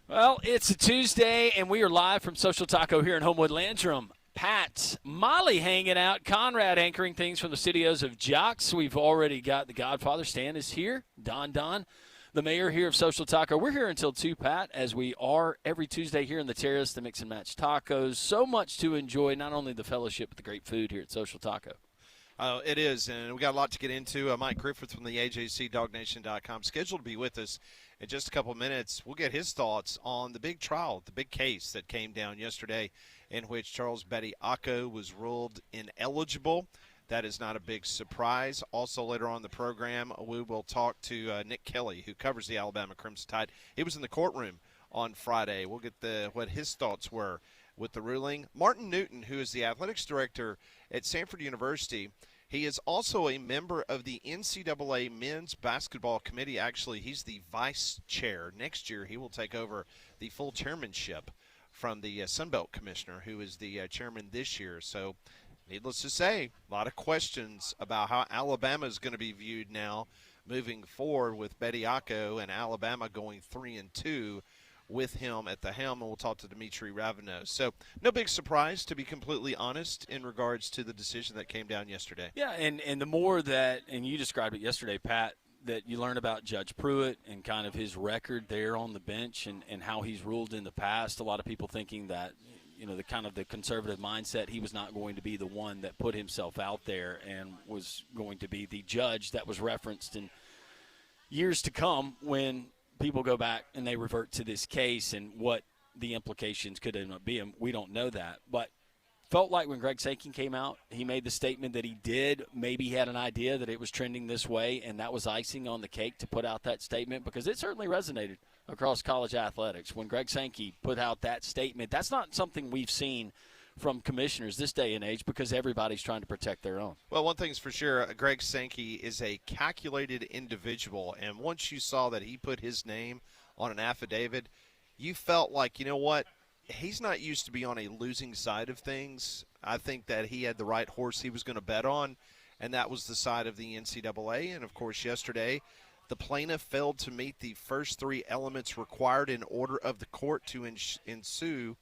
Well, it's a Tuesday, and we are live from Social Taco here in Homewood Landrum. Pat, Molly hanging out, Conrad anchoring things from the studios of Jocks. We've already got the Godfather. Stan is here. Don, the mayor here of Social Taco. We're here until 2, Pat, as we are every Tuesday here in the Terrace, the Mix and Match Tacos. So much to enjoy, not only the fellowship, but the great food here at Social Taco. It is, and we got a lot to get into. Mike Griffith from the AJCDogNation.com scheduled to be with us in just a couple of minutes. We'll get his thoughts on the big trial, the big case that came down yesterday in which Charles Bediako was ruled ineligible. That is not a big surprise. Also, later on in the program, we will talk to Nick Kelly, who covers the Alabama Crimson Tide. He was in the courtroom on Friday. We'll get what his thoughts were with the ruling. Martin Newton, who is the athletics director at Samford University, he is also a member of the NCAA Men's Basketball Committee. Actually, he's the vice chair. Next year, he will take over the full chairmanship from the Sunbelt commissioner, who is the chairman this year. So, needless to say, a lot of questions about how Alabama is going to be viewed now moving forward with Bediako and Alabama going 3-2 with him at the helm, and we'll talk to Dimitri Ravenos. So no big surprise, to be completely honest, in regards to the decision that came down yesterday. Yeah, and the more that, and you described it yesterday, Pat, that you learn about Judge Pruitt and kind of his record there on the bench and how he's ruled in the past. A lot of people thinking that, you know, the kind of the conservative mindset, he was not going to be the one that put himself out there and was going to be the judge that was referenced in years to come when people go back and they revert to this case and what the implications could end up being. We don't know that. But felt like when Greg Sankey came out, he made the statement that he did. Maybe he had an idea that it was trending this way, and that was icing on the cake to put out that statement, because it certainly resonated across college athletics. When Greg Sankey put out that statement, that's not something we've seen from commissioners this day and age, because everybody's trying to protect their own. Well, one thing's for sure, Greg Sankey is a calculated individual, and once you saw that he put his name on an affidavit, you felt like, you know what, he's not used to be on a losing side of things. I think that he had the right horse he was going to bet on, and that was the side of the NCAA. And, of course, yesterday the plaintiff failed to meet the first 3 elements required in order of the court to ensue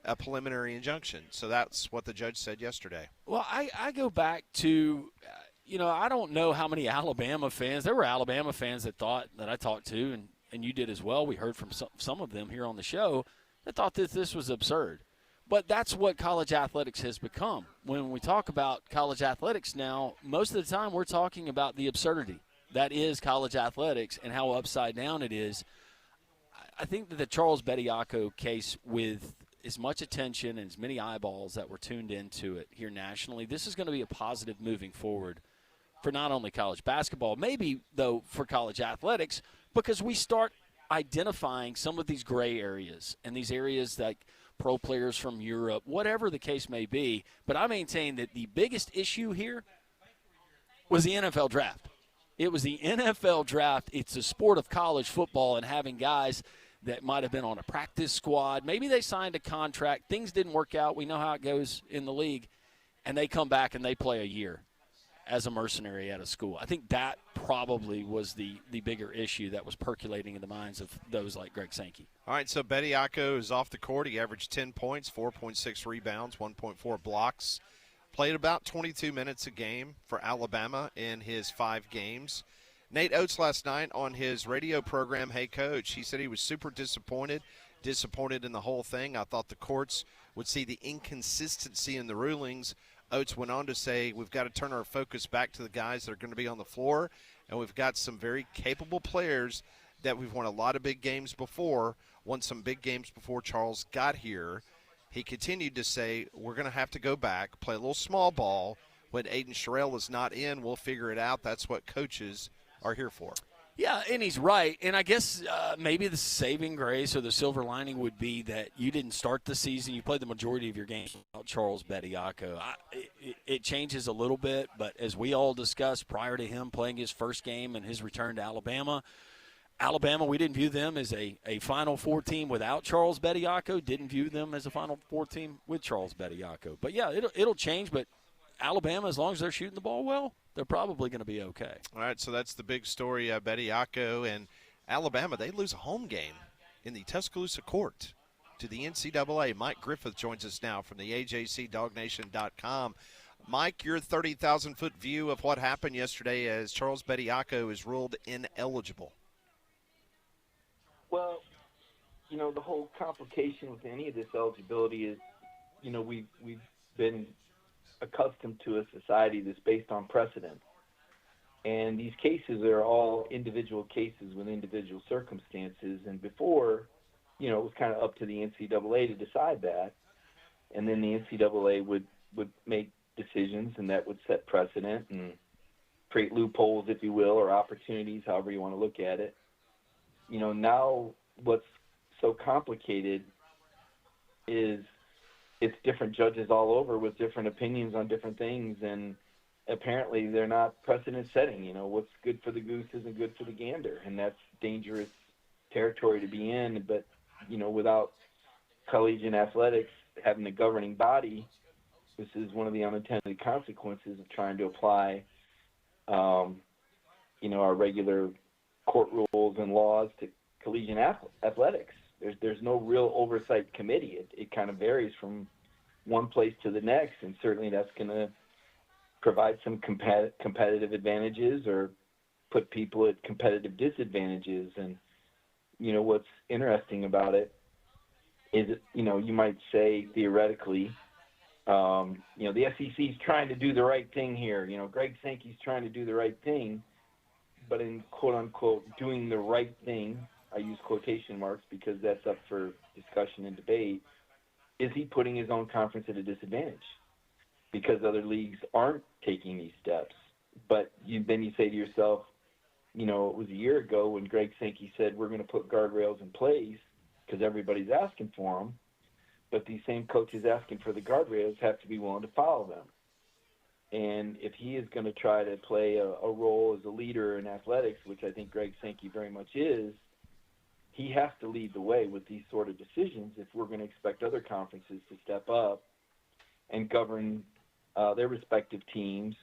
a preliminary injunction. So that's what the judge said yesterday. Well, I go back to, I don't know how many Alabama fans. There were Alabama fans that I talked to, and you did as well. We heard from some of them here on the show that thought that this was absurd. But that's what college athletics has become. When we talk about college athletics now, most of the time we're talking about the absurdity that is college athletics and how upside down it is. I think that the Charles Bediako case, with as much attention and as many eyeballs that were tuned into it here nationally, this is going to be a positive moving forward for not only college basketball, maybe, though, for college athletics, because we start identifying some of these gray areas and these areas like pro players from Europe, whatever the case may be. But I maintain that the biggest issue here was the NFL draft. It was the NFL draft. It's the sport of college football, and having guys that might have been on a practice squad. Maybe they signed a contract. Things didn't work out. We know how it goes in the league. And they come back and they play a year as a mercenary at a school. I think that probably was the bigger issue that was percolating in the minds of those like Greg Sankey. All right, so Bediako is off the court. He averaged 10 points, 4.6 rebounds, 1.4 blocks. Played about 22 minutes a game for Alabama in his 5 games. Nate Oates last night on his radio program, Hey Coach, he said he was super disappointed in the whole thing. I thought the courts would see the inconsistency in the rulings. Oates went on to say, we've got to turn our focus back to the guys that are going to be on the floor, and we've got some very capable players that we've won a lot of big games before, won some big games before Charles got here. He continued to say, we're going to have to go back, play a little small ball. When Aiden Sherrill is not in, we'll figure it out. That's what coaches are here for. Yeah, and he's right. And I guess maybe the saving grace or the silver lining would be that you didn't start the season. You played the majority of your games without Charles Bediako. It changes a little bit, but as we all discussed prior to him playing his first game and his return to Alabama, we didn't view them as a Final Four team without Charles Bediako. Didn't view them as a Final Four team with Charles Bediako. But, yeah, it'll change. But Alabama, as long as they're shooting the ball well, they're probably going to be okay. All right, so that's the big story. Bediako and Alabama, they lose a home game in the Tuscaloosa court to the NCAA. Mike Griffith joins us now from the AJCDogNation.com. Mike, your 30,000-foot view of what happened yesterday as Charles Bediako is ruled ineligible. Well, the whole complication with any of this eligibility is, we've been accustomed to a society that's based on precedent. And these cases are all individual cases with individual circumstances. And before, it was kind of up to the NCAA to decide that. And then the NCAA would make decisions, and that would set precedent and create loopholes, if you will, or opportunities, however you want to look at it. Now what's so complicated is it's different judges all over with different opinions on different things, and apparently they're not precedent setting. What's good for the goose isn't good for the gander, and that's dangerous territory to be in. But, without collegiate athletics having a governing body, this is one of the unintended consequences of trying to apply, our regular court rules and laws to collegiate athletics. There's no real oversight committee. It kind of varies from one place to the next, and certainly that's going to provide some competitive advantages or put people at competitive disadvantages. And, what's interesting about it is, you might say theoretically, the SEC's trying to do the right thing here. Greg Sankey's trying to do the right thing, but in quote-unquote doing the right thing, I use quotation marks because that's up for discussion and debate, is he putting his own conference at a disadvantage because other leagues aren't taking these steps? But then you say to yourself, it was a year ago when Greg Sankey said we're going to put guardrails in place because everybody's asking for them, but these same coaches asking for the guardrails have to be willing to follow them. And if he is going to try to play a role as a leader in athletics, which I think Greg Sankey very much is, he has to lead the way with these sort of decisions if we're going to expect other conferences to step up and govern their respective teams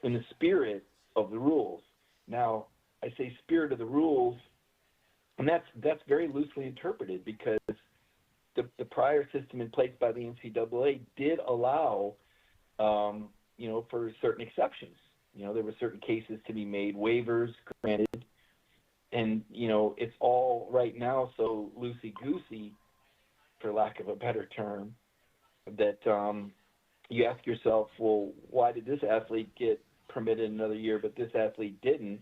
in the spirit of the rules. Now, I say spirit of the rules, and that's very loosely interpreted because the prior system in place by the NCAA did allow, for certain exceptions. There were certain cases to be made, waivers granted, and, it's all right now so loosey-goosey, for lack of a better term, that you ask yourself, well, why did this athlete get permitted another year, but this athlete didn't?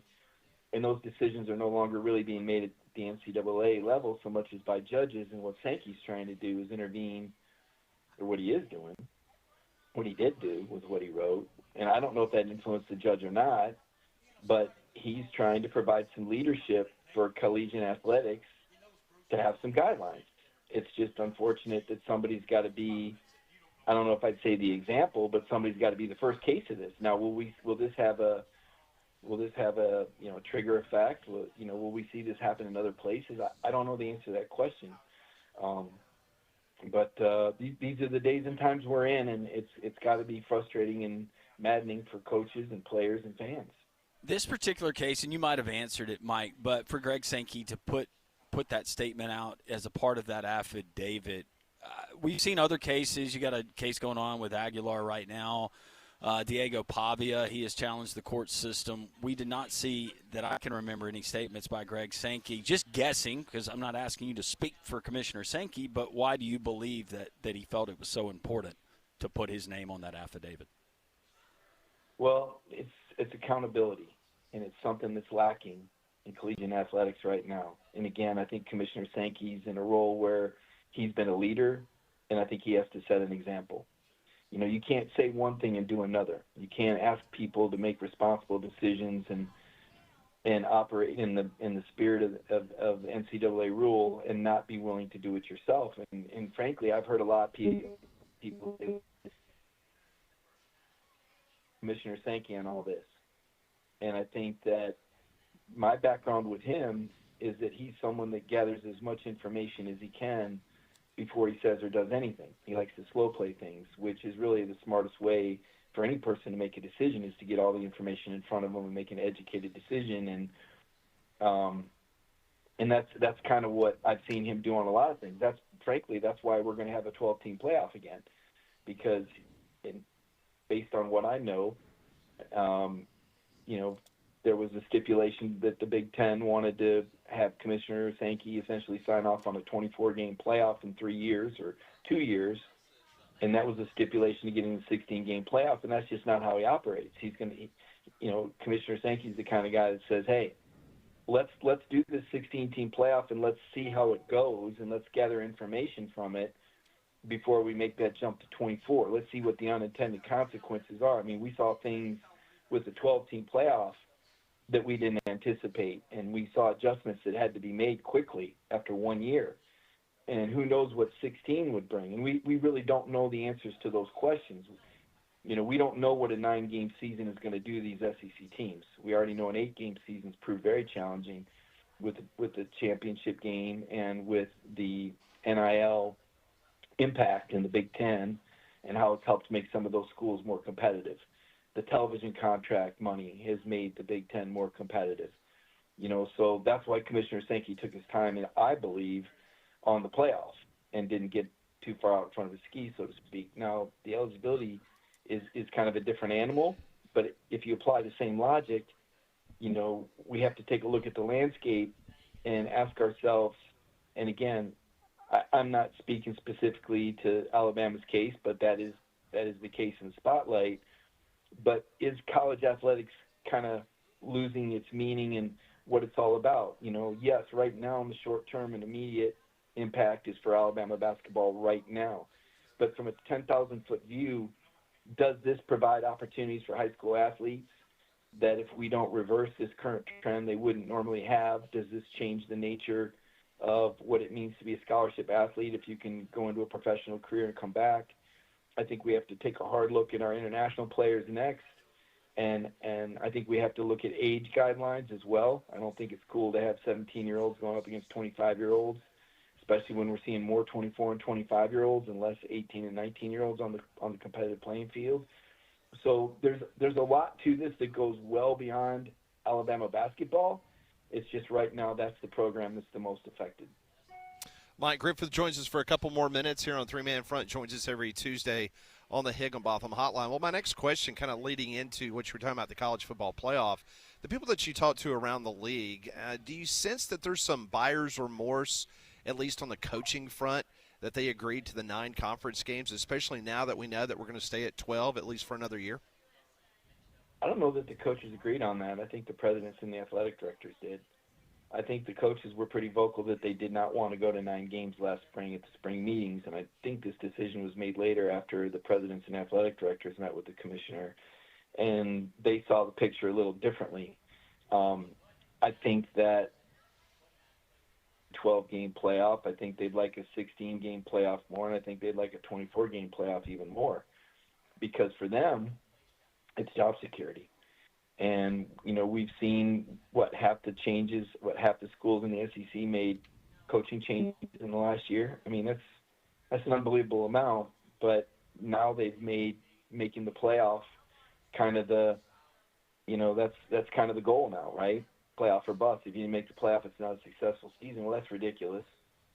And those decisions are no longer really being made at the NCAA level so much as by judges. And what Sankey's trying to do is intervene, or what he is doing, what he did do was what he wrote. And I don't know if that influenced the judge or not, but he's trying to provide some leadership for collegiate athletics to have some guidelines. It's just unfortunate that somebody's got to be, I don't know if I'd say the example, but somebody's got to be the first case of this. Now, will this have a trigger effect? Will we see this happen in other places? I don't know the answer to that question. But these are the days and times we're in, and it's got to be frustrating and maddening for coaches and players and fans. This particular case, and you might have answered it, Mike, but for Greg Sankey to put that statement out as a part of that affidavit, we've seen other cases. You got a case going on with Aguilar right now. Diego Pavia, he has challenged the court system. We did not see, that I can remember, any statements by Greg Sankey. Just guessing, because I'm not asking you to speak for Commissioner Sankey, but why do you believe that he felt it was so important to put his name on that affidavit? Well, it's accountability, and it's something that's lacking in collegiate athletics right now. And again, I think Commissioner Sankey's in a role where he's been a leader, and I think he has to set an example. You can't say one thing and do another. You can't ask people to make responsible decisions and operate in the spirit of NCAA rule and not be willing to do it yourself. And frankly, I've heard a lot of people say Commissioner Sankey on all this. And I think that my background with him is that he's someone that gathers as much information as he can before he says or does anything. He likes to slow play things, which is really the smartest way for any person to make a decision, is to get all the information in front of them and make an educated decision. And And that's kind of what I've seen him do on a lot of things. That's why we're going to have a 12-team playoff again, because based on what I know, there was a stipulation that the Big Ten wanted to have Commissioner Sankey essentially sign off on a 24-game playoff in 3 years or 2 years, and that was a stipulation to get in the 16-game playoff, and that's just not how he operates. He's going to, Commissioner Sankey's the kind of guy that says, hey, let's do this 16-team playoff and let's see how it goes, and let's gather information from it before we make that jump to 24. Let's see what the unintended consequences are. I mean, we saw things with the 12-team playoff that we didn't anticipate, and we saw adjustments that had to be made quickly after 1 year. And who knows what 16 would bring. And we really don't know the answers to those questions. We don't know what a 9-game season is going to do to these SEC teams. We already know an 8-game season's proved very challenging with the championship game and with the NIL impact in the Big Ten and how it's helped make some of those schools more competitive. The television contract money has made the Big Ten more competitive. So that's why Commissioner Sankey took his time, and I believe, on the playoff and didn't get too far out in front of his skis, so to speak. Now, the eligibility is kind of a different animal, but if you apply the same logic, we have to take a look at the landscape and ask ourselves, and again, I'm not speaking specifically to Alabama's case, but that is the case in the spotlight. But is college athletics kind of losing its meaning and what it's all about? Yes, right now in the short term and immediate impact is for Alabama basketball right now. But from a 10,000-foot view, does this provide opportunities for high school athletes that if we don't reverse this current trend they wouldn't normally have? Does this change the nature of what it means to be a scholarship athlete if you can go into a professional career and come back? I think we have to take a hard look at our international players next, and I think we have to look at age guidelines as well. I don't think it's cool to have 17-year-olds going up against 25-year-olds, especially when we're seeing more 24 and 25-year-olds and less 18 and 19-year-olds on the competitive playing field. So there's a lot to this that goes well beyond Alabama basketball. It's just right now that's the program that's the most affected. Mike Griffith joins us for a couple more minutes here on Three Man Front. Joins us every Tuesday on the Higginbotham Hotline. Well, my next question, kind of leading into what you were talking about, the college football playoff, the people that you talk to around the league, do you sense that there's some buyer's remorse, at least on the coaching front, that they agreed to the 9 conference games, especially now that we know that we're going to stay at 12 at least for another year? I don't know that the coaches agreed on that. I think the presidents and the athletic directors did. I think the coaches were pretty vocal that they did not want to go to 9 games last spring at the spring meetings, and I think this decision was made later after the presidents and athletic directors met with the commissioner, and they saw the picture a little differently. I think that 12-game playoff, I think they'd like a 16-game playoff more, and I think they'd like a 24-game playoff even more, because for them, it's job security. And, we've seen half the schools in the SEC made coaching changes in the last year. I mean, that's an unbelievable amount, but now they've made making the playoff kind of that's kind of the goal now, right? Playoff or bust. If you didn't make the playoff, it's not a successful season. Well, that's ridiculous.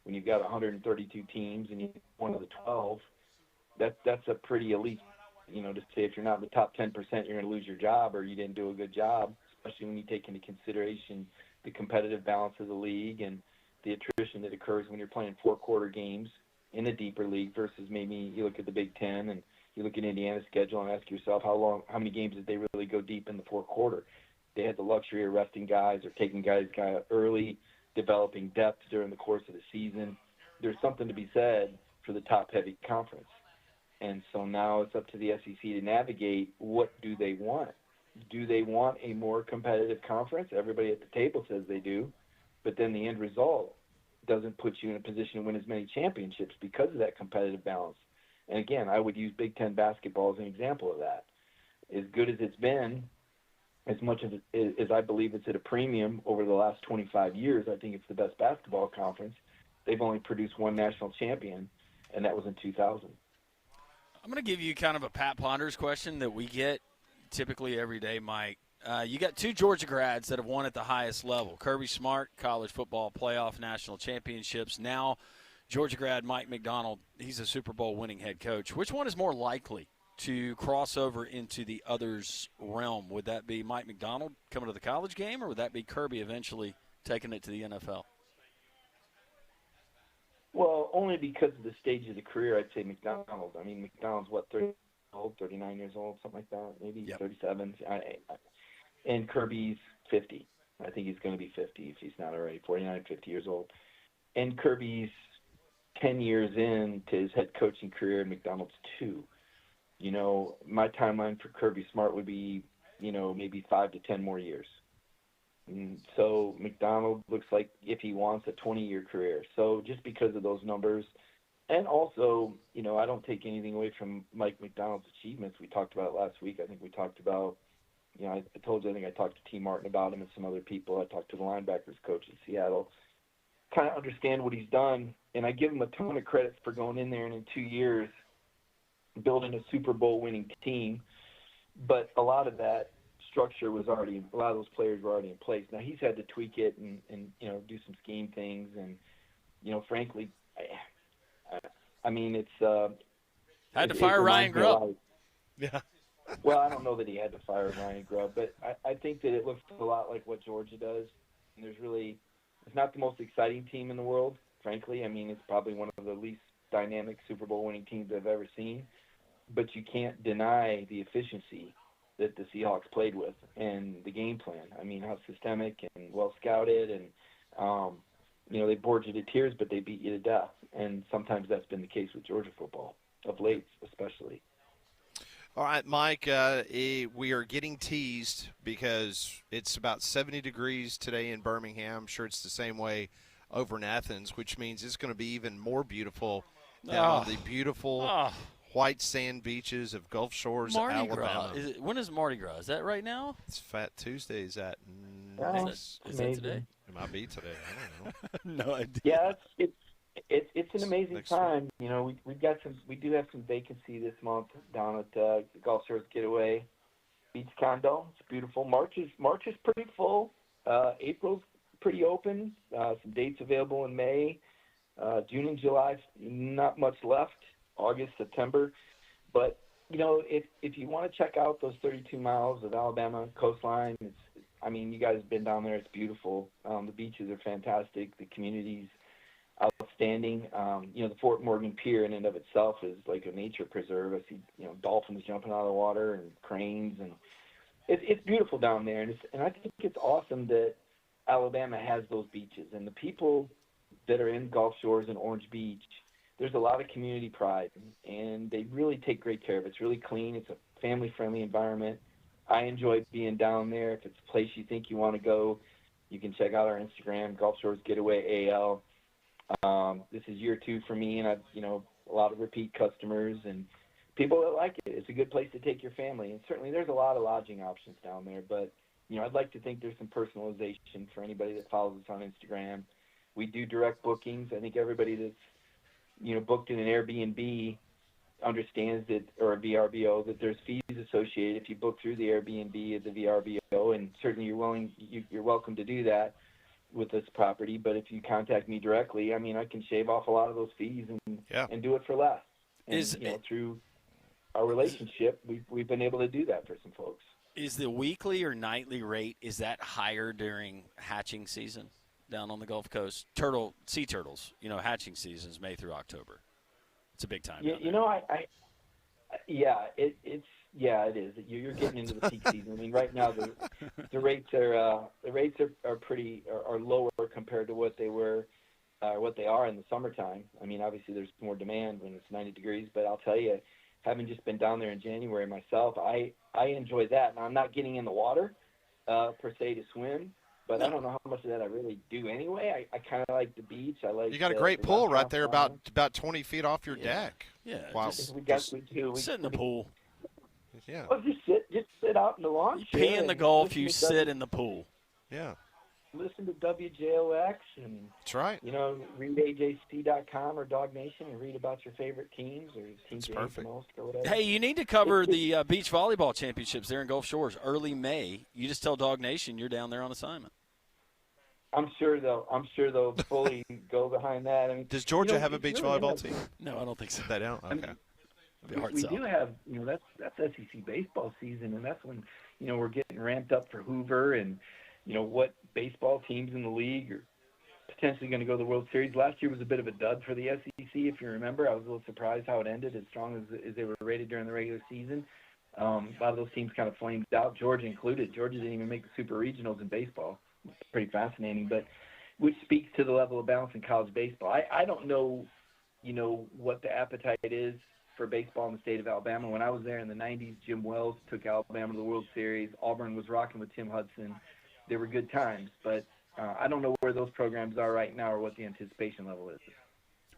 When you've got 132 teams and you're one of the 12, that's a pretty elite. To say if you're not in the top 10%, you're going to lose your job or you didn't do a good job, especially when you take into consideration the competitive balance of the league and the attrition that occurs when you're playing 4-quarter games in a deeper league versus maybe you look at the Big Ten and you look at Indiana's schedule and ask yourself how many games did they really go deep in the 4th quarter? They had the luxury of resting guys or taking guys early, developing depth during the course of the season. There's something to be said for the top-heavy conference. And so now it's up to the SEC to navigate what do they want. Do they want a more competitive conference? Everybody at the table says they do, but then the end result doesn't put you in a position to win as many championships because of that competitive balance. And again, I would use Big Ten basketball as an example of that. As good as it's been, as much as I believe it's at a premium over the last 25 years, I think it's the best basketball conference. They've only produced one national champion, and that was in 2000. I'm going to give you kind of a Pat Ponders question that we get typically every day, Mike. You got two Georgia grads that have won at the highest level. Kirby Smart, college football playoff national championships. Now, Georgia grad Mike McDonald, he's a Super Bowl winning head coach. Which one is more likely to cross over into the other's realm? Would that be Mike McDonald coming to the college game, or would that be Kirby eventually taking it to the NFL? Well, only because of the stage of the career, I'd say McDonald. I mean, McDonald's, 30 years old, 39 years old, something like that, maybe 37. And Kirby's 50. I think he's going to be 50 if he's not already, 49, 50 years old. And Kirby's 10 years into his head coaching career, and McDonald's 2. You know, my timeline for Kirby Smart would be, maybe 5 to 10 more years. And so McDonald looks like if he wants a 20-year career. So just because of those numbers, and also, I don't take anything away from Mike McDonald's achievements. We talked about it last week. I think we talked about, I told you, I think I talked to T. Martin about him and some other people. I talked to the linebackers coach in Seattle. Kind of understand what he's done, and I give him a ton of credit for going in there and in 2 years building a Super Bowl winning team. But a lot of that structure was already, a lot of those players were already in place. Now he's had to tweak it and do some scheme things, and frankly, I mean it's had to fire Ryan Grubb. Yeah. Well, I don't know that he had to fire Ryan Grubb, but I think that it looks a lot like what Georgia does. And it's not the most exciting team in the world, frankly. I mean, it's probably one of the least dynamic Super Bowl winning teams I've ever seen. But you can't deny the efficiency that the Seahawks played with and the game plan. I mean, how systemic and well scouted, and they bored you to tears, but they beat you to death. And sometimes that's been the case with Georgia football, of late especially. All right, Mike, we are getting teased because it's about 70 degrees today in Birmingham. I'm sure it's the same way over in Athens, which means it's going to be even more beautiful down on the beautiful white sand beaches of Gulf Shores, Mardi Alabama. Gras. When is Mardi Gras? Is that right now? It's Fat Tuesday. Is that Is that today? It might be today. I don't know. No idea. Yeah, it's an amazing time. We do have some vacancy this month down at the Gulf Shores Getaway Beach Condo. It's beautiful. March is pretty full. April's pretty open. Some dates available in May. June and July, not much left. August, September. But if you want to check out those 32 miles of Alabama coastline, you guys have been down there. It's beautiful. The beaches are fantastic. The community's outstanding. The Fort Morgan Pier in and of itself is like a nature preserve. I see, dolphins jumping out of the water and cranes, and it's beautiful down there. And I think it's awesome that Alabama has those beaches, and the people that are in Gulf Shores and Orange Beach, there's a lot of community pride, and they really take great care of it. It's really clean. It's a family-friendly environment. I enjoy being down there. If it's a place you think you want to go, you can check out our Instagram, Gulf Shores Getaway AL. This is year 2 for me, and I've, a lot of repeat customers and people that like it. It's a good place to take your family, and certainly there's a lot of lodging options down there, but, I'd like to think there's some personalization for anybody that follows us on Instagram. We do direct bookings. I think everybody that's, booked in an Airbnb understands that, or a VRBO, that there's fees associated if you book through the Airbnb or the VRBO, and certainly you're welcome to do that with this property. But if you contact me directly, I can shave off a lot of those fees and do it for less. And through our relationship, we've been able to do that for some folks. Is the weekly or nightly rate, is that higher during hatching season down on the Gulf Coast? Sea turtles, hatching season is May through October. It's a big time. Yeah, it is. You're getting into the peak season. Right now the rates are pretty lower compared to what they were, what they are in the summertime. Obviously there's more demand when it's 90 degrees, but I'll tell you, having just been down there in January myself, I enjoy that. Now I'm not getting in the water per se to swim, but I don't know how much of that I really do anyway. I kind of like the beach. I like. You got a great pool right there, about 20 feet off your deck. Yeah. Wow. Sit in the pool. Yeah. Well, just sit out in the lawn. You pee in the Gulf. You sit in the pool. Yeah. listen to WJOX and That's right. read AJC.com or Dog Nation and read about your favorite teams or teams you hate the perfect. most or whatever. Hey, you need to cover the beach volleyball championships there in Gulf Shores early May. You just tell Dog Nation you're down there on assignment. I'm sure they'll fully go behind that. I mean, Does Georgia have a beach volleyball team? No, I don't think so. They don't? Okay. I mean, we do have, that's SEC baseball season, and that's when, we're getting ramped up for Hoover and, what baseball teams in the league are potentially going to go to the World Series. Last year was a bit of a dud for the SEC, if you remember. I was a little surprised how it ended, as strong as they were rated during the regular season. A lot of those teams kind of flamed out, Georgia included. Georgia didn't even make the super regionals in baseball. It's pretty fascinating, but which speaks to the level of balance in college baseball. I don't know, what the appetite is for baseball in the state of Alabama. When I was there in the 90s, Jim Wells took Alabama to the World Series. Auburn was rocking with Tim Hudson. There were good times, but I don't know where those programs are right now or what the anticipation level is.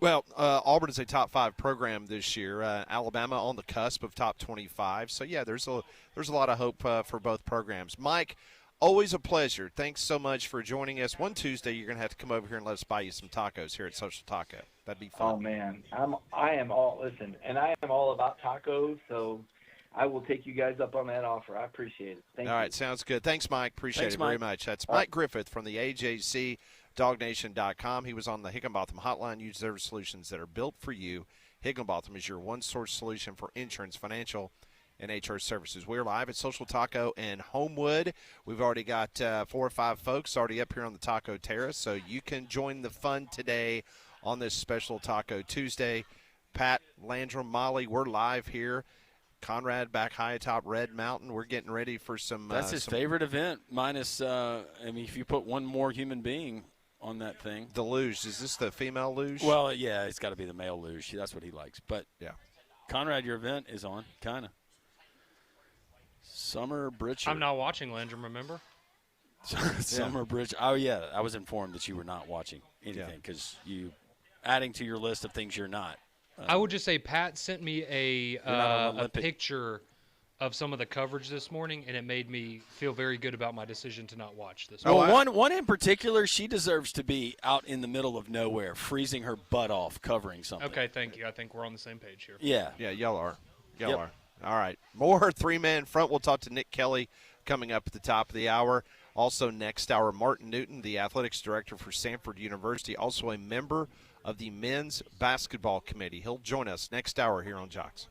Well, Auburn is a top 5 program this year. Alabama on the cusp of top 25. So yeah, there's a lot of hope for both programs. Mike, always a pleasure. Thanks so much for joining us. One Tuesday, you're going to have to come over here and let us buy you some tacos here at Social Taco. That'd be fun. Oh man, I am all about tacos. So I will take you guys up on that offer. I appreciate it. Thank you. All right, sounds good. Thanks, Mike. Appreciate it very much. That's Mike Griffith from the AJC. DogNation.com. He was on the Higginbotham Hotline. Use their solutions that are built for you. Higginbotham is your one-source solution for insurance, financial, and HR services. We're live at Social Taco in Homewood. We've already got 4 or 5 folks already up here on the Taco Terrace, so you can join the fun today on this special Taco Tuesday. Pat, Landrum, Molly, we're live here. Conrad back high atop Red Mountain. We're getting ready for some. That's his favorite event, minus, if you put one more human being on that thing. The luge. Is this the female luge? Well, yeah, it's got to be the male luge. That's what he likes. But, yeah, Conrad, your event is on, kind of. Summer Bridge. I'm not watching Landrum, remember? Summer Bridge. Oh, yeah, I was informed that you were not watching anything because you adding to your list of things you're not. I would just say Pat sent me a picture of some of the coverage this morning, and it made me feel very good about my decision to not watch this. Well, one in particular, she deserves to be out in the middle of nowhere, freezing her butt off, covering something. Okay, thank you. I think we're on the same page here. Yeah. Yeah, y'all are. Y'all are. All right. More three-man front. We'll talk to Nick Kelly coming up at the top of the hour. Also next hour, Martin Newton, the athletics director for Samford University, also a member of the men's basketball committee. He'll join us next hour here on Jocks.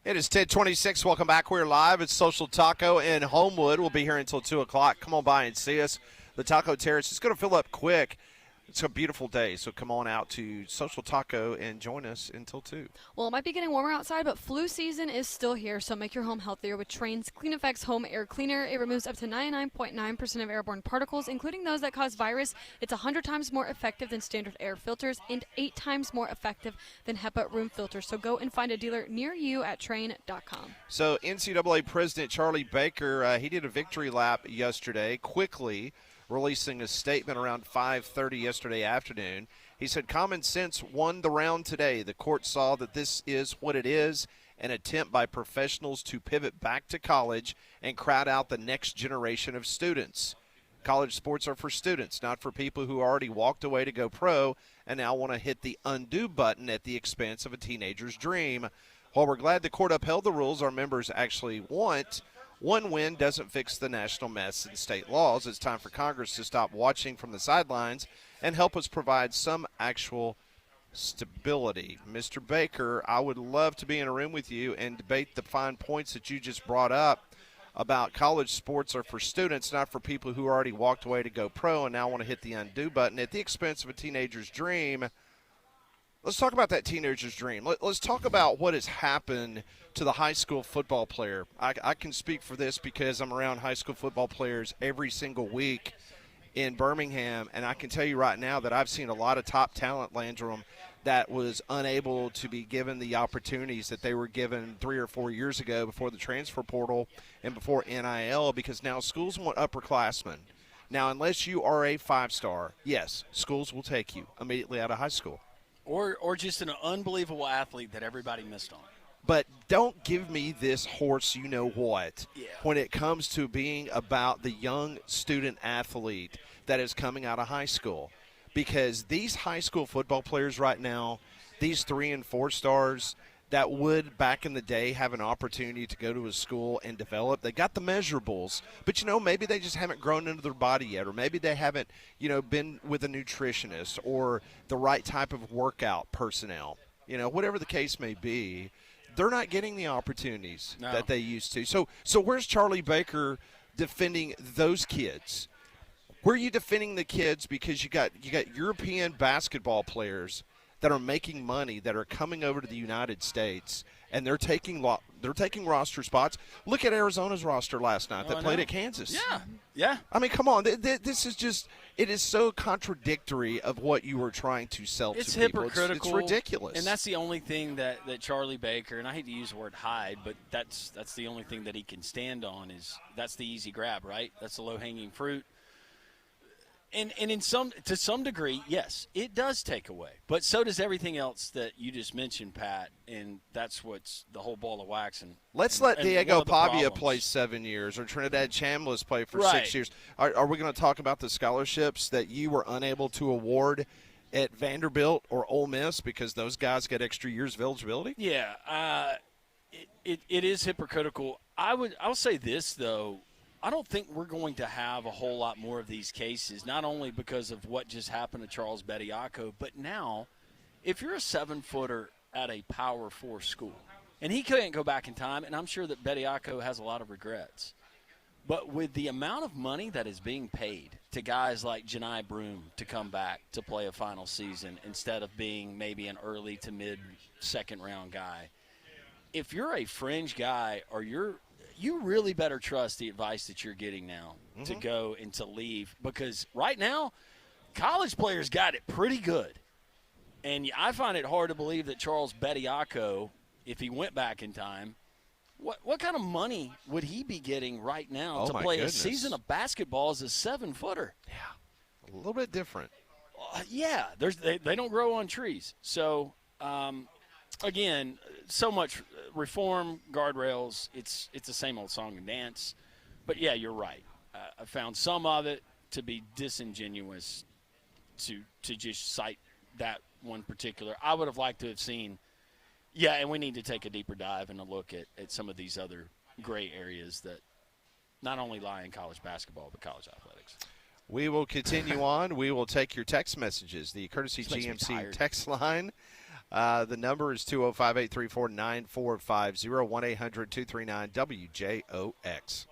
It is 10:26. Welcome back. We're live at Social Taco in Homewood. We'll be here until 2 o'clock. Come on by and see us. The Taco Terrace is going to fill up quick. It's a beautiful day, so come on out to Social Taco and join us until 2. Well, it might be getting warmer outside, but flu season is still here, so make your home healthier with Trane's Clean Effects Home Air Cleaner. It removes up to 99.9% of airborne particles, including those that cause virus. It's 100 times more effective than standard air filters and 8 times more effective than HEPA room filters. So go and find a dealer near you at Trane.com. So NCAA President Charlie Baker, he did a victory lap yesterday, quickly releasing a statement around 5:30 yesterday afternoon. He said, "Common sense won the round today. The court saw that this is what it is, an attempt by professionals to pivot back to college and crowd out the next generation of students. College sports are for students, not for people who already walked away to go pro and now want to hit the undo button at the expense of a teenager's dream. While we're glad the court upheld the rules our members actually want, one win doesn't fix the national mess in state laws. It's time for Congress to stop watching from the sidelines and help us provide some actual stability." Mr. Baker, I would love to be in a room with you and debate the fine points that you just brought up about college sports are for students, not for people who already walked away to go pro and now want to hit the undo button at the expense of a teenager's dream. Let's talk about that teenager's dream. Let's talk about what has happened to the high school football player. I can speak for this because I'm around high school football players every single week in Birmingham, and I can tell you right now that I've seen a lot of top talent, Landrum, that was unable to be given the opportunities that they were given 3 or 4 years ago before the transfer portal and before NIL, because now schools want upperclassmen. Now, unless you are a 5-star, yes, schools will take you immediately out of high school. Or just an unbelievable athlete that everybody missed on. But don't give me this horse you-know-what when it comes to being about the young student athlete that is coming out of high school. Because these high school football players right now, these 3 and 4 stars that would back in the day have an opportunity to go to a school and develop, they got the measurables, but maybe they just haven't grown into their body yet, or maybe they haven't been with a nutritionist or the right type of workout personnel, whatever the case may be. They're not getting the opportunities that they used to. So where's Charlie Baker defending those kids? Where are you defending the kids? Because you got European basketball players that are making money, that are coming over to the United States, and they're taking roster spots. Look at Arizona's roster last night that played at Kansas. Yeah. I mean, come on. This is just – it is so contradictory of what you were trying to sell to people. It's hypocritical. It's ridiculous. And that's the only thing that Charlie Baker – and I hate to use the word hide, but that's the only thing that he can stand on is that's the easy grab, right? That's the low-hanging fruit. And to some degree, yes, it does take away. But so does everything else that you just mentioned, Pat, and that's what's the whole ball of wax. Let's let Diego Pavia play 7 years, or Trinidad Chambliss play for 6 years. Are we going to talk about the scholarships that you were unable to award at Vanderbilt or Ole Miss because those guys get extra years of eligibility? Yeah, it is hypocritical. I'll say this, though. I don't think we're going to have a whole lot more of these cases, not only because of what just happened to Charles Bediako, but now if you're a 7-footer at a Power 4 school, and he couldn't go back in time, and I'm sure that Bediako has a lot of regrets, but with the amount of money that is being paid to guys like Janai Broom to come back to play a final season instead of being maybe an early to mid-second round guy, if you're a fringe guy or you really better trust the advice that you're getting now to go and to leave, because right now college players got it pretty good. And I find it hard to believe that Charles Bediako, if he went back in time, what kind of money would he be getting right now to play a season of basketball as a 7-footer? Yeah, a little bit different. Yeah, they don't grow on trees. So, again, so much reform, guardrails, it's the same old song and dance. But, yeah, you're right. I found some of it to be disingenuous to just cite that one particular. I would have liked to have seen, and we need to take a deeper dive and a look at some of these other gray areas that not only lie in college basketball but college athletics. We will continue on. We will take your text messages. The Courtesy GMC text line The number is 205-834-9450, 1-800-239-WJOX.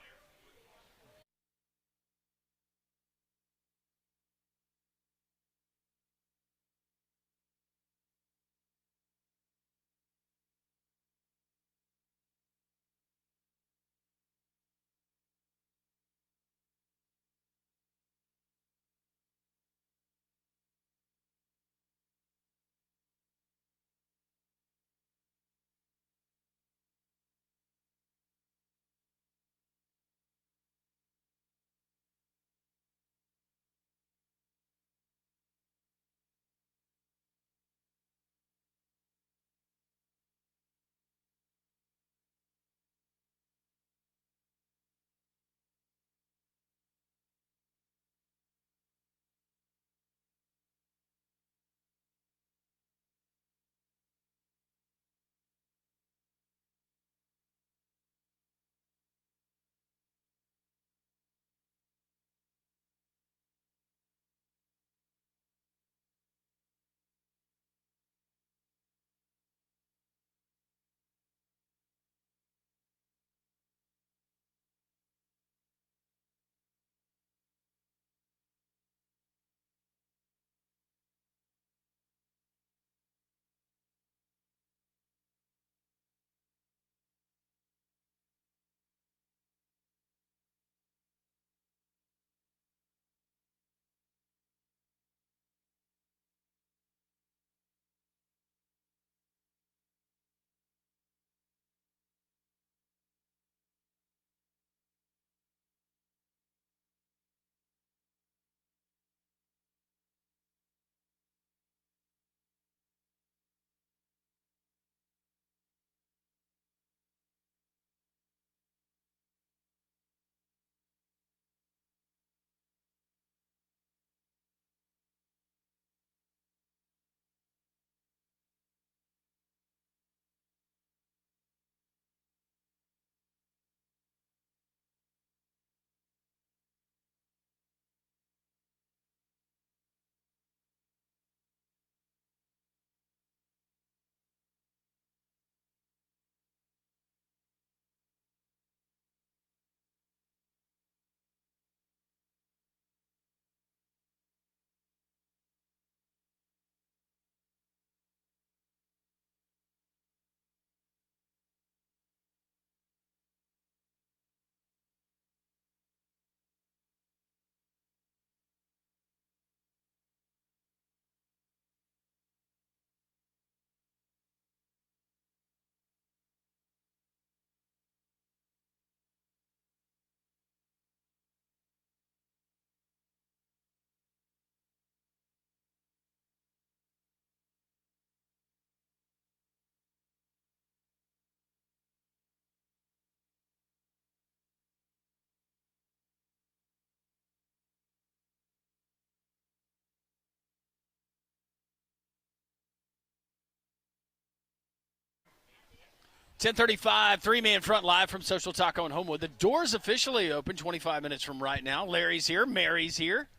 .35, three-man front live from Social Taco in Homewood. The door's officially open 25 minutes from right now. Larry's here. Mary's here.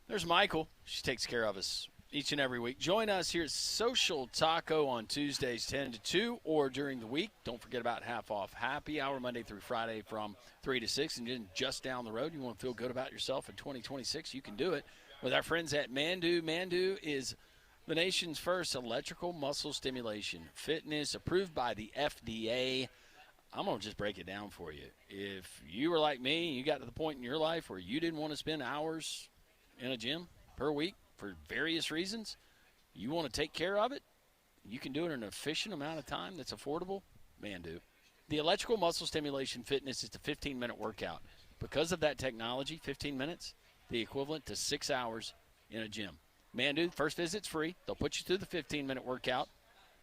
There's Michael. She takes care of us each and every week. Join us here at Social Taco on Tuesdays 10 to 2 or during the week. Don't forget about half-off happy hour Monday through Friday from 3 to 6. And then just down the road, you want to feel good about yourself in 2026, you can do it with our friends at Mandu. Mandu is the nation's first electrical muscle stimulation fitness approved by the FDA. I'm going to just break it down for you. If you were like me and you got to the point in your life where you didn't want to spend hours in a gym per week for various reasons, you want to take care of it, you can do it in an efficient amount of time that's affordable, Mandu. The electrical muscle stimulation fitness is a 15-minute workout. Because of that technology, 15 minutes, the equivalent to 6 hours in a gym. Mandu, first visit's free. They'll put you through the 15-minute workout.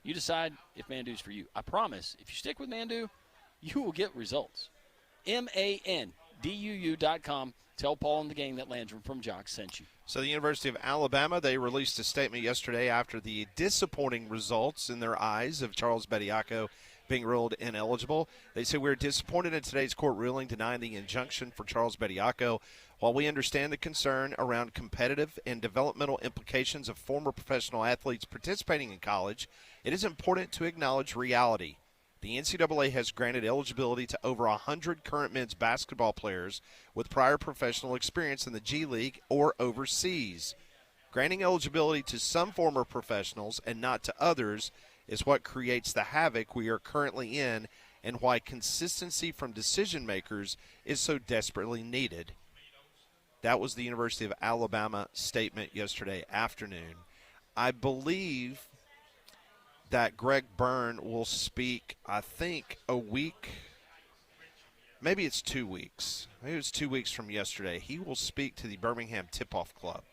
You decide if Mandu's for you. I promise, if you stick with Mandu, you will get results. MANDUU.com. Tell Paul and the gang that Landrum from Jocks sent you. So the University of Alabama, they released a statement yesterday after the disappointing results in their eyes of Charles Bediako being ruled ineligible. They say we're disappointed in today's court ruling denying the injunction for Charles Bediako. While we understand the concern around competitive and developmental implications of former professional athletes participating in college, it is important to acknowledge reality. The NCAA has granted eligibility to over 100 current men's basketball players with prior professional experience in the G League or overseas. Granting eligibility to some former professionals and not to others is what creates the havoc we are currently in and why consistency from decision makers is so desperately needed. That was the University of Alabama statement yesterday afternoon. I believe that Greg Byrne will speak, I think, a week, maybe it's 2 weeks. Maybe it's 2 weeks from yesterday. He will speak to the Birmingham Tip-Off Club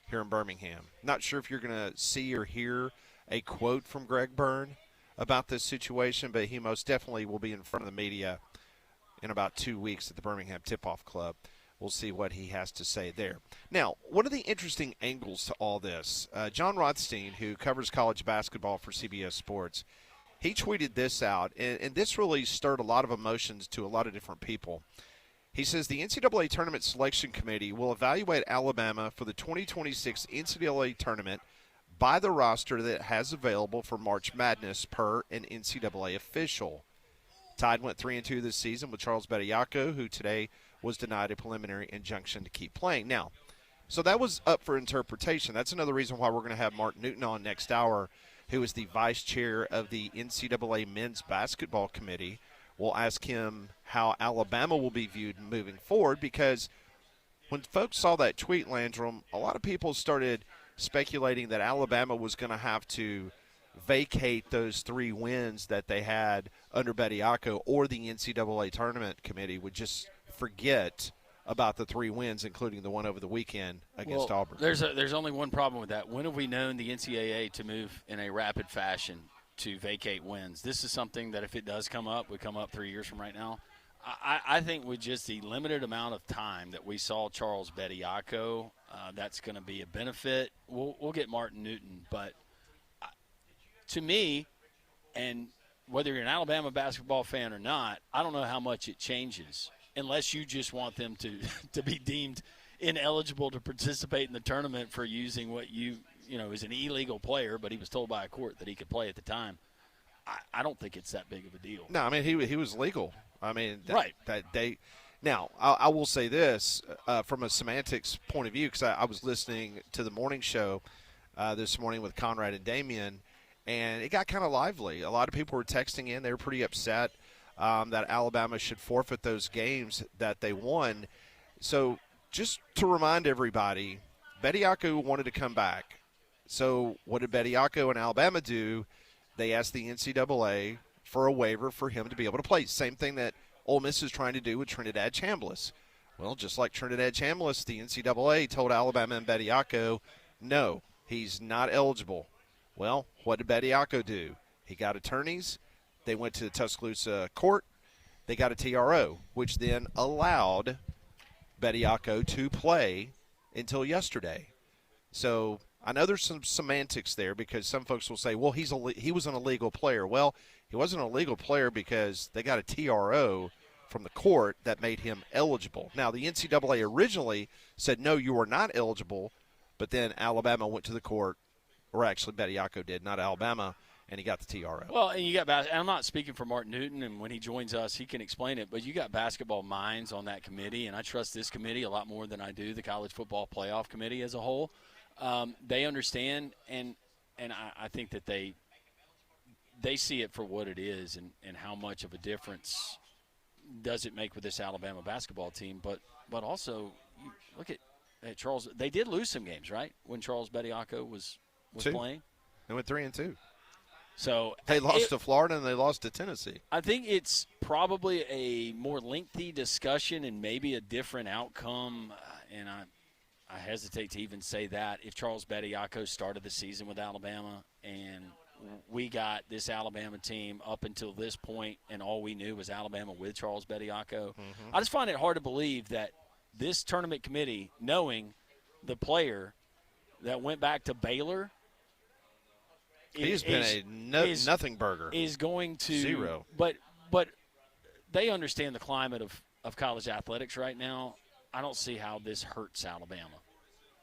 here in Birmingham. Not sure if you're going to see or hear a quote from Greg Byrne about this situation, but he most definitely will be in front of the media in about 2 weeks at the Birmingham Tip-Off Club. We'll see what he has to say there. Now, one of the interesting angles to all this, John Rothstein, who covers college basketball for CBS Sports, he tweeted this out, and this really stirred a lot of emotions to a lot of different people. He says the NCAA Tournament Selection Committee will evaluate Alabama for the 2026 NCAA Tournament by the roster that it has available for March Madness per an NCAA official. Tide went 3-2 this season with Charles Bediako, who today was denied a preliminary injunction to keep playing. Now, so that was up for interpretation. That's another reason why we're going to have Mark Newton on next hour, who is the vice chair of the NCAA Men's Basketball Committee. We'll ask him how Alabama will be viewed moving forward, because when folks saw that tweet, Landrum, a lot of people started speculating that Alabama was going to have to vacate those 3 wins that they had under Bediako, or the NCAA Tournament Committee would just forget about the 3 wins, including the one over the weekend against Auburn. There's only one problem with that. When have we known the NCAA to move in a rapid fashion to vacate wins? This is something that if it does come up, would come up 3 years from right now. I think with just the limited amount of time that we saw Charles Bediako, that's going to be a benefit. We'll get Martin Newton, but to me, and whether you're an Alabama basketball fan or not, I don't know how much it changes, unless you just want them to be deemed ineligible to participate in the tournament for using what you know is an illegal player, but he was told by a court that he could play at the time. I don't think it's that big of a deal. No, I mean he was legal. I mean right. Now I will say this from a semantics point of view, because I was listening to the morning show this morning with Conrad and Damian, and it got kind of lively. A lot of people were texting in. They were pretty upset that Alabama should forfeit those games that they won. So just to remind everybody, Bediako wanted to come back. So what did Bediako and Alabama do? They asked the NCAA for a waiver for him to be able to play. Same thing that Ole Miss is trying to do with Trinidad Chambliss. Well, just like Trinidad Chambliss, the NCAA told Alabama and Bediako, no, he's not eligible. Well, what did Bediako do? He got attorneys. They went to the Tuscaloosa court. They got a TRO, which then allowed Bediako to play until yesterday. So I know there's some semantics there, because some folks will say, well, he was an illegal player. Well, he wasn't an illegal player because they got a TRO from the court that made him eligible. Now, the NCAA originally said, no, you are not eligible, but then Alabama went to the court, or actually Bediako did, not Alabama, and he got the TRO. Well, and you got I'm not speaking for Martin Newton, and when he joins us, he can explain it, but you got basketball minds on that committee, and I trust this committee a lot more than I do the College Football Playoff Committee as a whole. They understand, and I think that they see it for what it is, and how much of a difference does it make with this Alabama basketball team. But also, you look at Charles. They did lose some games, right, when Charles Bediako was playing? They went 3-2. So they lost to Florida and they lost to Tennessee. I think it's probably a more lengthy discussion and maybe a different outcome, and I hesitate to even say that if Charles Bediako started the season with Alabama and we got this Alabama team up until this point and all we knew was Alabama with Charles Bediako. Mm-hmm. I just find it hard to believe that this tournament committee, knowing the player that went back to Baylor, He's been a nothing burger. Is going to zero. But they understand the climate of college athletics right now. I don't see how this hurts Alabama.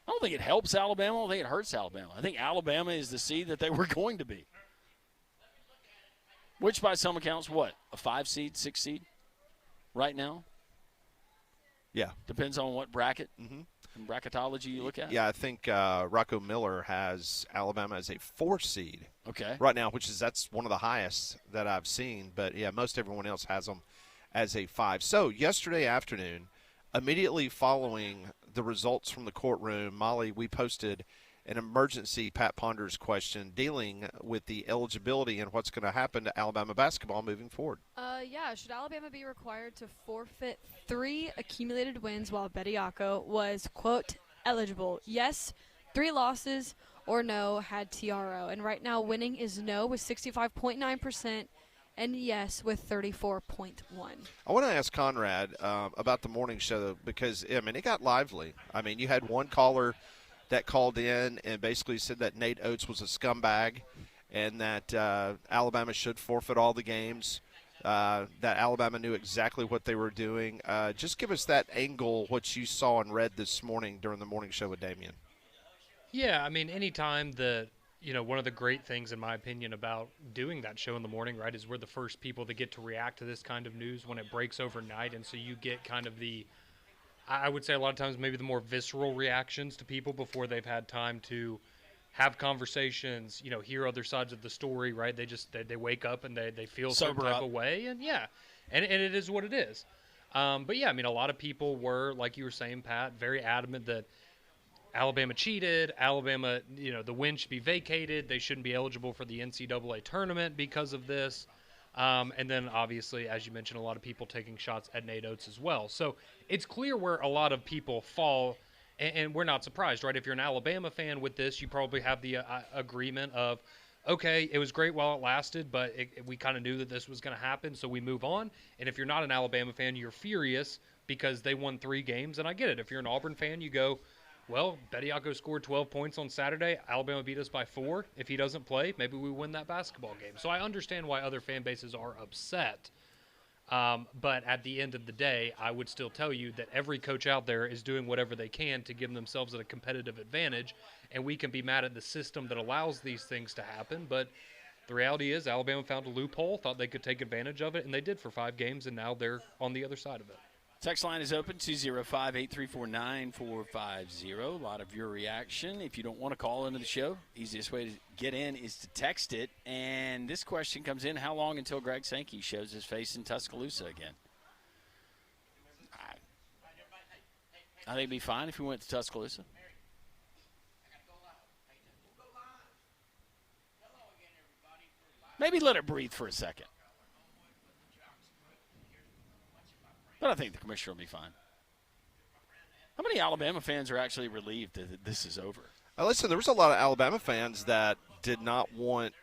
I don't think it helps Alabama. I don't think it hurts Alabama. I think Alabama is the seed that they were going to be. Which, by some accounts, what? A 5 seed, 6 seed right now? Yeah. Depends on what bracket and bracketology you look at. Yeah, I think Rocco Miller has Alabama as a 4 seed right now, that's one of the highest that I've seen. But, yeah, most everyone else has them as a 5. So, yesterday afternoon, immediately following the results from the courtroom, Molly, we posted an emergency Pat Ponders question dealing with the eligibility and what's going to happen to Alabama basketball moving forward. Should Alabama be required to forfeit 3 accumulated wins while Bediako was, quote, eligible? Yes, 3 losses, or no, had TRO. And right now winning is no with 65.9%. And yes, with 34.1. I want to ask Conrad about the morning show because, it got lively. You had one caller that called in and basically said that Nate Oates was a scumbag and that Alabama should forfeit all the games, that Alabama knew exactly what they were doing. Just give us that angle, what you saw and read this morning during the morning show with Damien. Yeah, anytime one of the great things, in my opinion, about doing that show in the morning, right, is we're the first people that get to react to this kind of news when it breaks overnight. And so you get kind of I would say a lot of times maybe the more visceral reactions to people before they've had time to have conversations, hear other sides of the story, right? They wake up and they feel some type of way. And, and it is what it is. But, yeah, a lot of people were, like you were saying, Pat, very adamant that Alabama cheated. Alabama, the win should be vacated. They shouldn't be eligible for the NCAA tournament because of this. And then, obviously, as you mentioned, a lot of people taking shots at Nate Oates as well. So it's clear where a lot of people fall, and we're not surprised, right? If you're an Alabama fan with this, you probably have the agreement of, okay, it was great while it lasted, but we kind of knew that this was going to happen, so we move on. And if you're not an Alabama fan, you're furious because they won 3 games, and I get it. If you're an Auburn fan, you go, well, Bediako scored 12 points on Saturday. Alabama beat us by 4. If he doesn't play, maybe we win that basketball game. So I understand why other fan bases are upset. But at the end of the day, I would still tell you that every coach out there is doing whatever they can to give themselves a competitive advantage. And we can be mad at the system that allows these things to happen. But the reality is Alabama found a loophole, thought they could take advantage of it, and they did for 5 games, and now they're on the other side of it. Text line is open, 205-834-9450. A lot of your reaction. If you don't want to call into the show, easiest way to get in is to text it. And this question comes in, how long until Greg Sankey shows his face in Tuscaloosa again? I think it'd be fine if we went to Tuscaloosa. Maybe let it breathe for a second. But I think the commissioner will be fine. How many Alabama fans are actually relieved that this is over? Listen, there was a lot of Alabama fans that did not want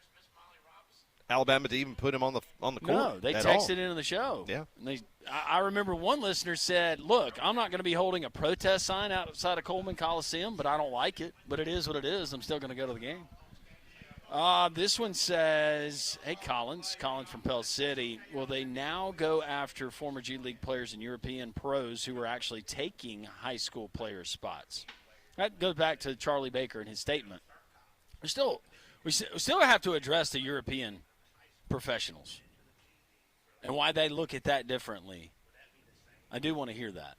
Alabama to even put him on the court. No, they texted into the show. Yeah. And I remember one listener said, look, I'm not going to be holding a protest sign outside of Coleman Coliseum, but I don't like it. But it is what it is. I'm still going to go to the game. This one says, hey, Collins from Pell City, will they now go after former G League players and European pros who are actually taking high school players' spots? That goes back to Charlie Baker and his statement. We still have to address the European professionals and why they look at that differently. I do want to hear that.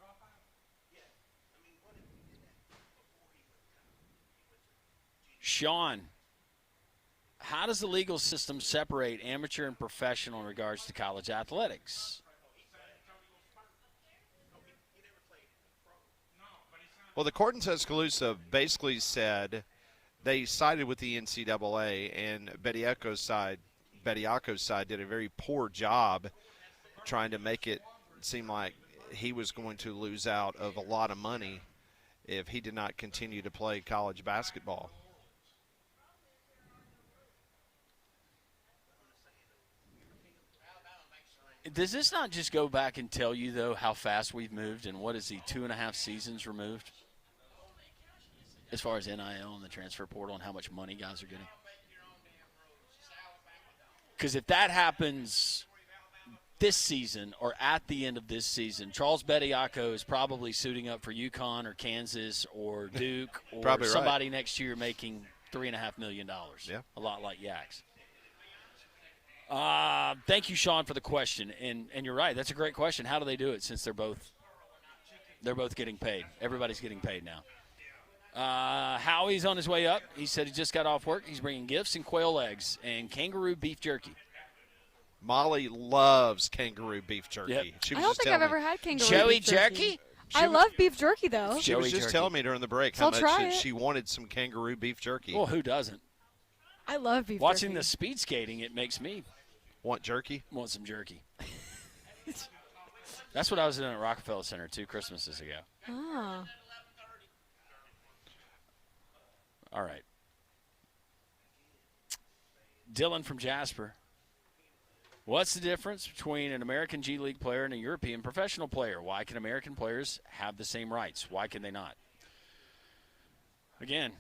Sean, how does the legal system separate amateur and professional in regards to college athletics? Well, the court in Tuscaloosa basically said they sided with the NCAA, and Bediako's side did a very poor job trying to make it seem like he was going to lose out of a lot of money if he did not continue to play college basketball. Does this not just go back and tell you, though, how fast we've moved and what is he, 2.5 seasons removed as far as NIL and the transfer portal and how much money guys are getting? Because if that happens this season or at the end of this season, Charles Bediako is probably suiting up for UConn or Kansas or Duke or somebody next year making $3.5 million. Yeah. A lot like Yaks. Thank you, Sean, for the question. And you're right. That's a great question. How do they do it since they're both getting paid? Everybody's getting paid now. Howie's on his way up. He said he just got off work. He's bringing gifts and quail eggs and kangaroo beef jerky. Molly loves kangaroo beef jerky. Yep. I don't think I've ever had kangaroo Joey beef jerky. I love beef jerky, though. She was just telling me during the break how much she wanted some kangaroo beef jerky. Well, who doesn't? I love beef jerky. Watching the speed skating, it makes me want jerky. Want some jerky. That's what I was doing at Rockefeller Center 2 Christmases ago. Oh. All right. Dylan from Jasper. What's the difference between an American G League player and a European professional player? Why can American players have the same rights? Why can they not? Again,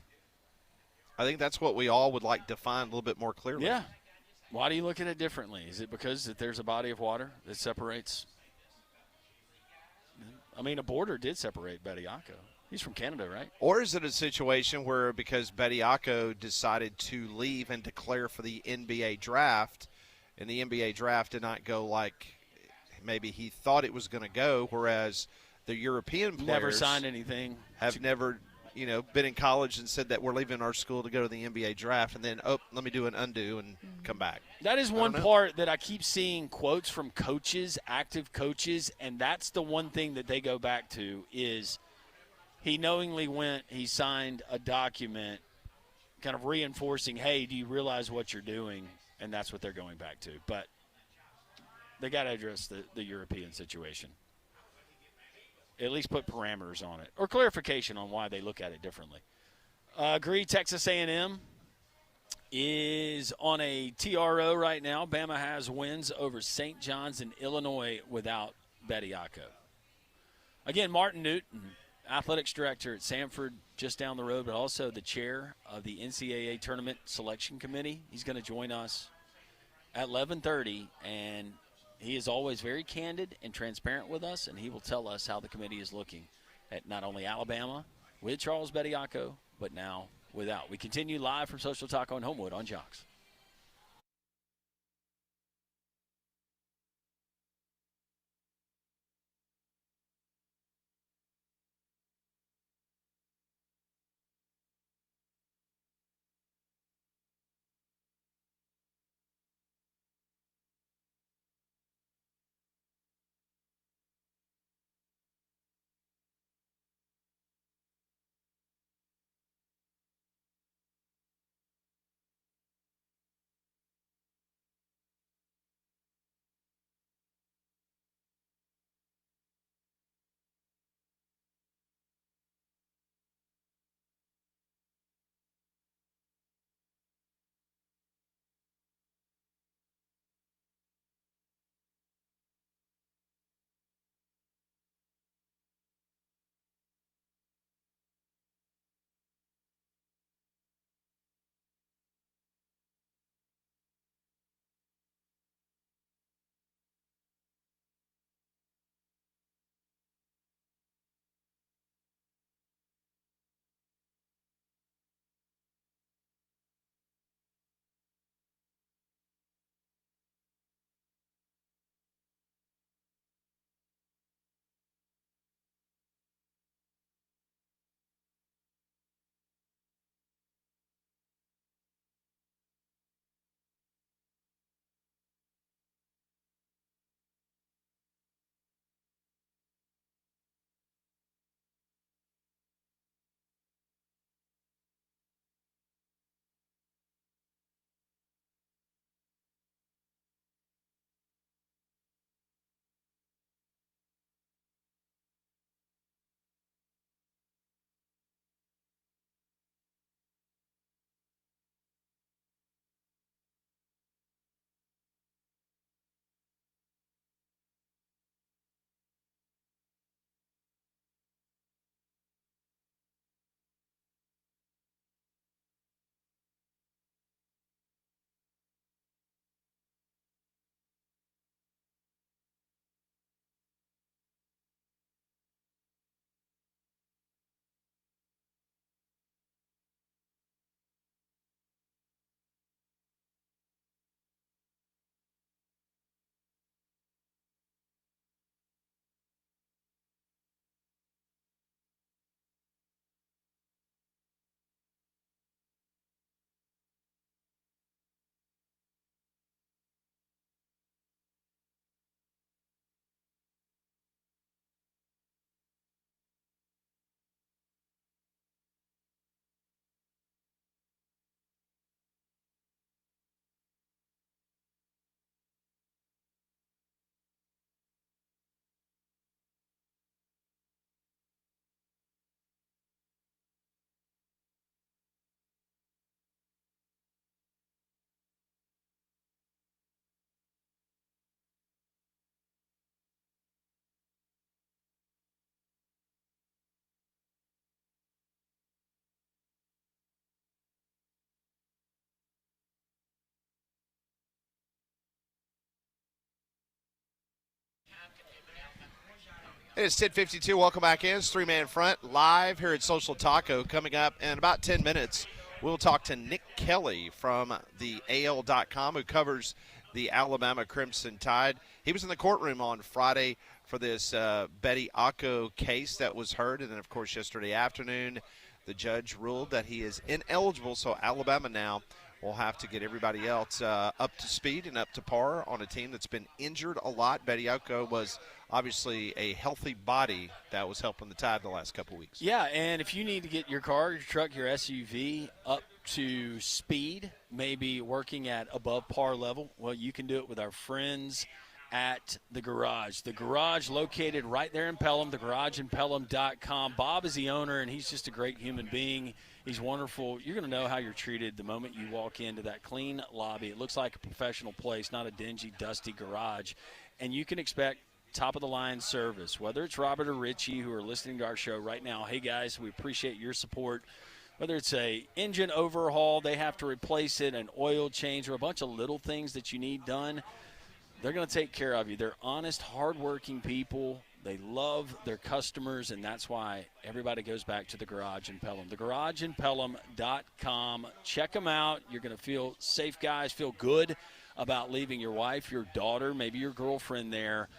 I think that's what we all would like defined a little bit more clearly. Yeah. Why do you look at it differently? Is it because that there's a body of water that separates? I mean, a border did separate Bediako. He's from Canada, right? Or is it a situation where because Bediako decided to leave and declare for the NBA draft, and the NBA draft did not go like maybe he thought it was going to go, whereas the European players never signed anything, have never been in college and said that we're leaving our school to go to the NBA draft, and then, let me do an undo and come back. That is one part that I keep seeing quotes from coaches, active coaches, and that's the one thing that they go back to is he knowingly went, he signed a document kind of reinforcing, hey, do you realize what you're doing? And that's what they're going back to. But they got to address the European situation. At least put parameters on it or clarification on why they look at it differently. Agree, Texas A&M is on a TRO right now. Bama has wins over St. John's and Illinois without Bediako. Again, Martin Newton, athletics director at Samford, just down the road, but also the chair of the NCAA Tournament Selection Committee. He's going to join us at 11:30, and he is always very candid and transparent with us, and he will tell us how the committee is looking at not only Alabama with Charles Bediako, but now without. We continue live from Social Taco in Homewood on Jocks. It is 10:52. Welcome back in. It's three-man front live here at Social Taco. Coming up in about 10 minutes, we'll talk to Nick Kelly from the AL.com who covers the Alabama Crimson Tide. He was in the courtroom on Friday for this Bediako case that was heard. And then, of course, yesterday afternoon, the judge ruled that he is ineligible. So Alabama now will have to get everybody else up to speed and up to par on a team that's been injured a lot. Bediako was obviously a healthy body that was helping the Tide the last couple weeks. Yeah, and if you need to get your car, your truck, your SUV up to speed, maybe working at above par level, well, you can do it with our friends at The Garage. The Garage located right there in Pelham, thegarageinpelham.com. Bob is the owner, and he's just a great human being. He's wonderful. You're going to know how you're treated the moment you walk into that clean lobby. It looks like a professional place, not a dingy, dusty garage. And you can expect top-of-the-line service, whether it's Robert or Richie who are listening to our show right now. Hey, guys, we appreciate your support. Whether it's a engine overhaul, they have to replace it, an oil change, or a bunch of little things that you need done, they're going to take care of you. They're honest, hardworking people. They love their customers, and that's why everybody goes back to The Garage in Pelham. Thegarageinpelham.com. Check them out. You're going to feel safe, guys. Feel good about leaving your wife, your daughter, maybe your girlfriend there.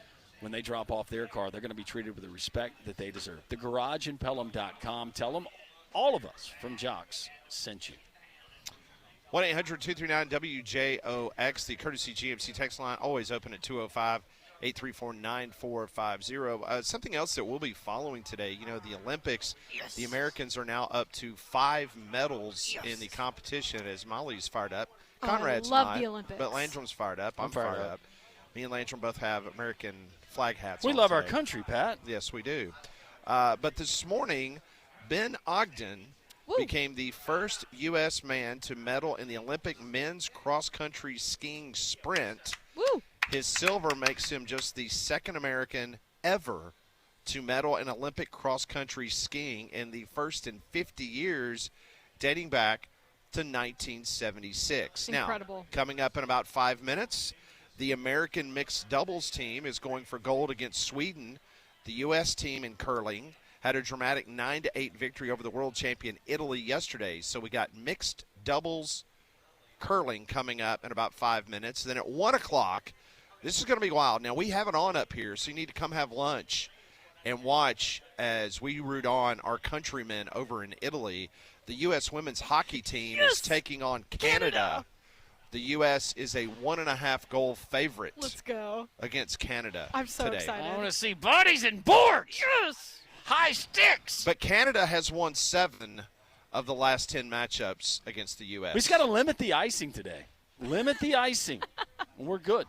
When they drop off their car, they're going to be treated with the respect that they deserve. Thegarageinpelham.com. Tell them all of us from Jocks sent you. 1-800-239-WJOX, the courtesy GMC text line, always open at 205-834-9450. Something else that we'll be following today, you know, the Olympics, yes. The Americans are now up to 5 medals in the competition as Molly's fired up. Conrad's love not, the Olympics. But Landrum's fired up. I'm fired up. Me and Landrum both have American flag hats on. We love today. Our country, Pat. Yes, we do. But this morning, Ben Ogden became the first U.S. man to medal in the Olympic men's cross-country skiing sprint. Woo. His silver makes him just the second American ever to medal in Olympic cross-country skiing, and the first in 50 years dating back to 1976. Incredible. Now, coming up in about 5 minutes, the American mixed doubles team is going for gold against Sweden. The U.S. team in curling had a dramatic 9-8 victory over the world champion Italy yesterday. So we got mixed doubles curling coming up in about 5 minutes. Then at 1 o'clock, this is going to be wild. Now, we have it on up here, so you need to come have lunch and watch as we root on our countrymen over in Italy. The U.S. women's hockey team is taking on Canada. The U.S. is a 1.5 goal favorite. Let's go against Canada. I'm so today. excited. I want to see bodies and boards. Yes. High sticks. But Canada has won 7 of the last 10 matchups against the U.S. We just got to limit the icing today. Limit the icing. We're good.